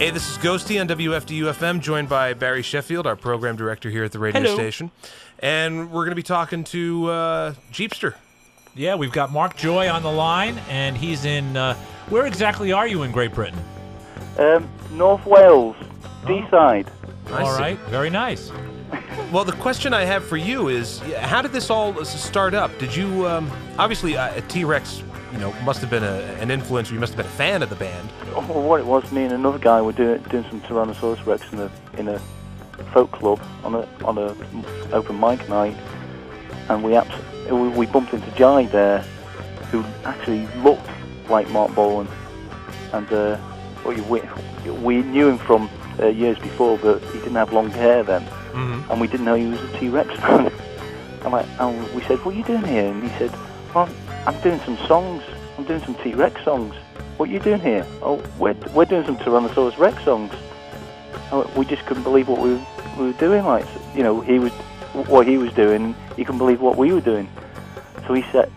Hey, this is Ghosty on WFDU-FM, joined by Barry Sheffield, our program director here at the radio Hello. station. And we're going to be talking to Jeepster. Yeah, we've got Mark Joy on the line, and he's in... where exactly are you in Great Britain? North Wales, D-side. All right, very nice. Well, the question I have for you is, how did this all start up? Did you, obviously, T-Rex, must have been an influence, or you must have been a fan of the band. Well, what it was, me and another guy were doing some Tyrannosaurus Rex in a folk club on a open mic night, and we bumped into Jai there, who actually looked like Mark Bolan, and we knew him from years before, but he didn't have long hair then, and we didn't know he was a T-Rex fan. And we said, "What are you doing here?" And he said, "Well, I'm doing some songs. I'm doing some T-Rex songs. What are you doing here?" "Oh, we're doing some Tyrannosaurus Rex songs." We just couldn't believe what we were doing. What he was doing. He couldn't believe what we were doing. So he said,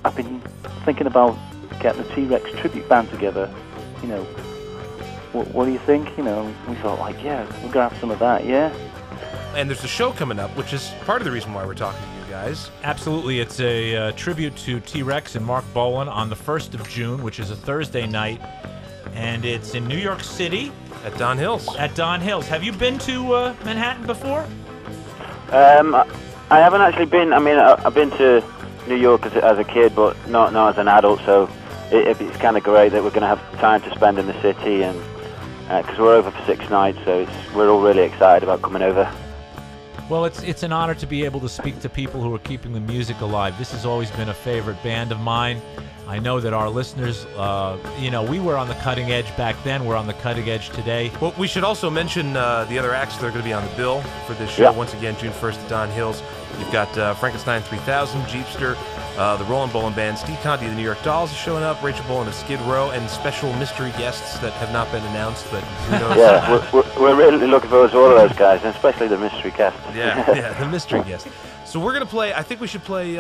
"I've been thinking about getting a T-Rex tribute band together. What do you think?" We thought, yeah, we're gonna have some of that, yeah. And there's a show coming up, which is part of the reason why we're talking to you guys. Absolutely. It's a tribute to T-Rex and Mark Bolan on the 1st of June, which is a Thursday night, and it's in New York City. At Don Hills. At Don Hills. Have you been to Manhattan before? I haven't actually been. I mean, I've been to New York as a kid, but not as an adult, so it's kind of great that we're going to have time to spend in the city, and because we're over for 6 nights, so we're all really excited about coming over. Well, it's an honor to be able to speak to people who are keeping the music alive. This has always been a favorite band of mine. I know that our listeners, we were on the cutting edge back then. We're on the cutting edge today. Well, we should also mention the other acts that are going to be on the bill for this show. Yeah. Once again, June 1st at Don Hills. You've got Frankenstein 3000, Jeepster, the Rollin' Bolan Band, Steve Conti, the New York Dolls is showing up, Rachel Bolan of Skid Row, and special mystery guests that have not been announced. But who knows? Yeah, we're really looking forward to all of those guys, and especially the mystery cast. Yeah, the mystery guest. So we're going to play, I think we should play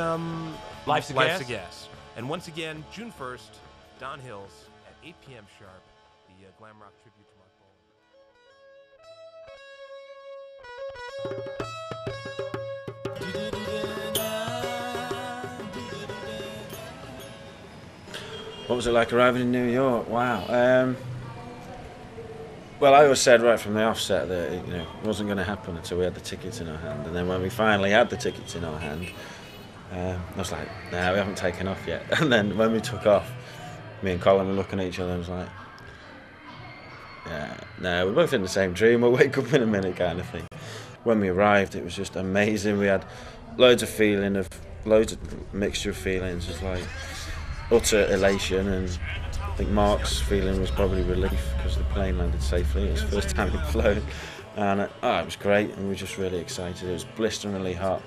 Life's a Life's a Gas? Gas. And once again, June 1st, Don Hills at 8 p.m. sharp, the glam rock tribute to Mark Bolan. What was it like arriving in New York? Wow. Well, I always said right from the offset that it wasn't going to happen until we had the tickets in our hand. And then when we finally had the tickets in our hand, I was like, "No, we haven't taken off yet." And then when we took off, me and Colin were looking at each other and was like, "Yeah, no, we're both in the same dream. We'll wake up in a minute," kind of thing. When we arrived, it was just amazing. We had loads of mixture of feelings, just like utter elation, and I think Mark's feeling was probably relief because the plane landed safely. It was the first time he'd flown, and it was great, and we were just really excited. It was blisteringly hot,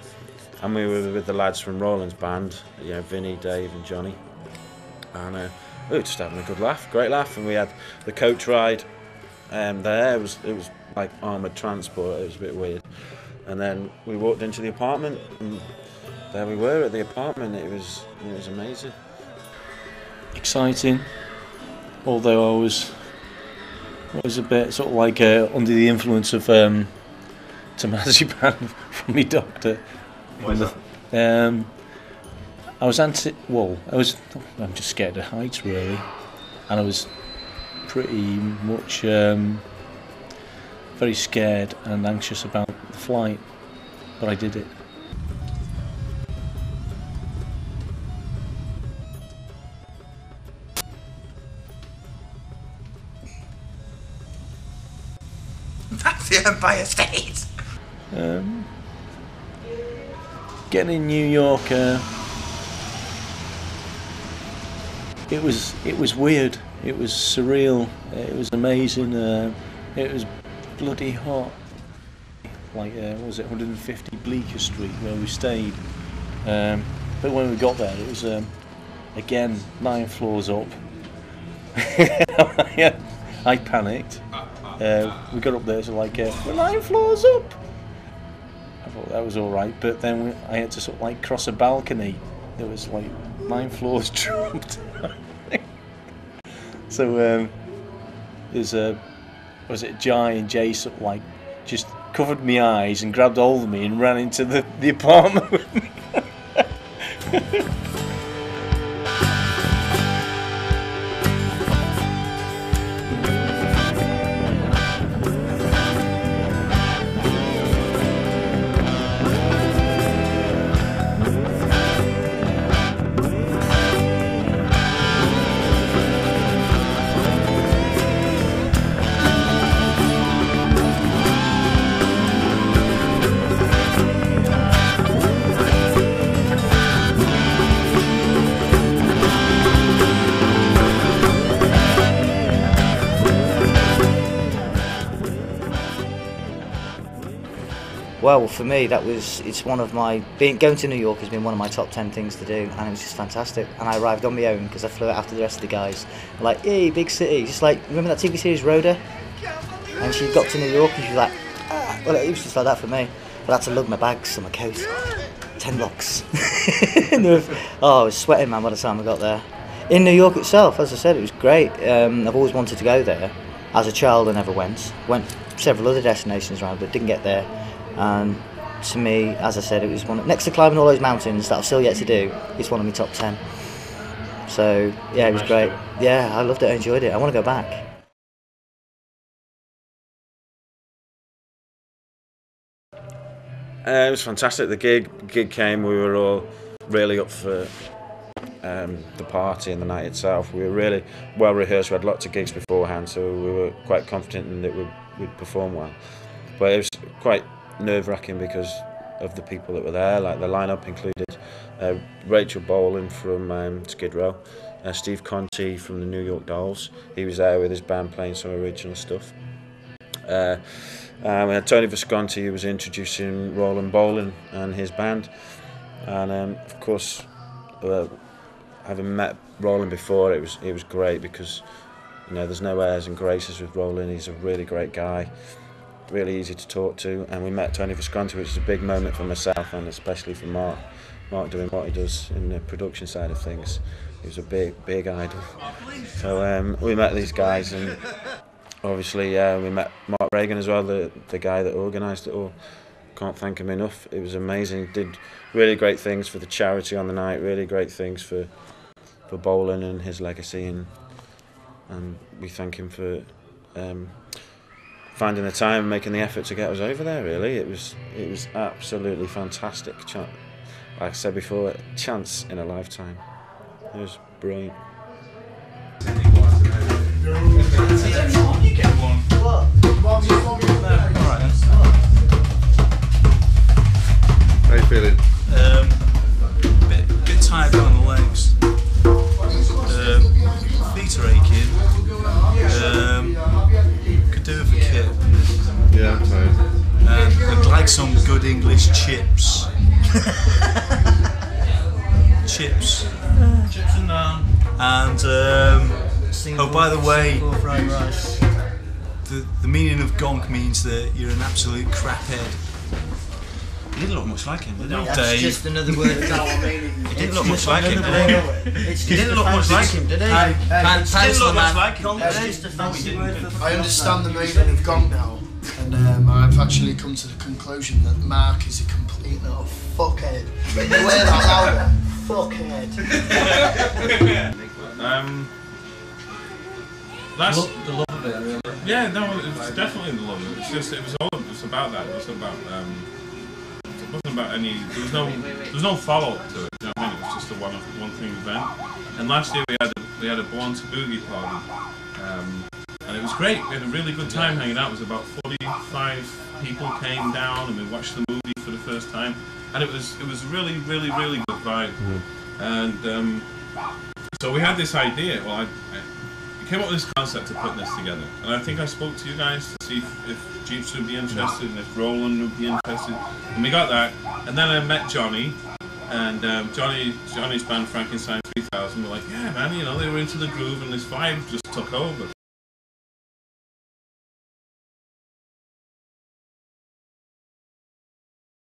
and we were with the lads from Roland's band, Vinny, Dave, and Johnny, and we were just having a good laugh, great laugh. And we had the coach ride there. It was like armoured transport. It was a bit weird, and then we walked into the apartment, and there we were at the apartment. It was amazing. Exciting, although I was a bit sort of like under the influence of temazepam from my doctor. Why is that? I'm just scared of heights really, and I was pretty much very scared and anxious about the flight, but I did it. That's the Empire State. Getting in New York, it was weird. It was surreal. It was amazing. It was bloody hot. Like what was it, 150 Bleecker Street where we stayed. But when we got there, it was again 9 floors up. I panicked. We got up there, so like, we're 9 floors up. I thought that was all right, but then I had to sort of like cross a balcony. There was like 9 floors dropped. So there's a, was it Jai and Jason, like, just covered my eyes and grabbed hold of me and ran into the apartment with me. Well, for me, it's one of my, going to New York has been one of my top 10 things to do, and it was just fantastic. And I arrived on my own because I flew out after the rest of the guys. Like, hey, big city. Just like, remember that TV series Rhoda? And she got to New York and she was like, ah. Well, it was just like that for me. But I had to lug my bags and my coat. 10 locks. Oh, I was sweating, man, by the time I got there. In New York itself, as I said, it was great. I've always wanted to go there. As a child, I never went. Went several other destinations around, but didn't get there. And to me, as I said, it was one next to climbing all those mountains that I've still yet to do. It's one of my top 10. So yeah, it was great. Yeah, I loved it. I enjoyed it. I want to go back. It was fantastic. The gig came. We were all really up for the party and the night itself. We were really well rehearsed. We had lots of gigs beforehand, so we were quite confident in that we'd perform well. But it was quite nerve-wracking because of the people that were there. Like, the lineup included Rachel Bolan from Skid Row, Steve Conti from the New York Dolls. He was there with his band playing some original stuff. We had Tony Visconti, who was introducing Roland Bolan and his band. And of course, having met Roland before, it was great because, you know, there's no airs and graces with Roland. He's a really great guy. Really easy to talk to, and we met Tony Visconti, which is a big moment for myself and especially for Mark. Mark doing what he does in the production side of things. He was a big idol. So we met these guys, and obviously we met Mark Reagan as well, the guy that organised it all. Can't thank him enough. It was amazing. Did really great things for the charity on the night. Really great things for Bolan and his legacy, and we thank him for finding the time and making the effort to get us over there. Really, it was absolutely fantastic. Like I said before, a chance in a lifetime. It was brilliant. How are you feeling? Bit tired down the legs. Feet are aching. Could do with a kip. Yeah, I'm fine. I'd like some good English chips. Chips. Chips and naan. And oh, by the way, the meaning of gonk means that you're an absolute craphead. He didn't look much like him, did he? That's Dave. just another word. He didn't look much like him, did he? He didn't look much like him, did he? He didn't look much like him, did he? I understand the meaning of gonk now, and I've actually come to the conclusion that Mark is a complete little fuckhead. The way that louder, fuckhead. That's the love of it, really. Yeah, no, it's definitely the love of it. It was about that. It wasn't about any. There was no follow up to it. You know what I mean? It was just a one thing event. And last year we had a Born to Boogie party, and it was great. We had a really good time hanging out. It was about 45 people came down, and we watched the movie for the first time, and it was really good vibe. And so we had this idea. Well, I came up with this concept of putting this together, and I think I spoke to you guys to see if Jeepster would be interested and if Roland would be interested, and we got that. And then I met Johnny, and Johnny's band Frankenstein 3000 were like, yeah man, you know, they were into the groove and this vibe just took over.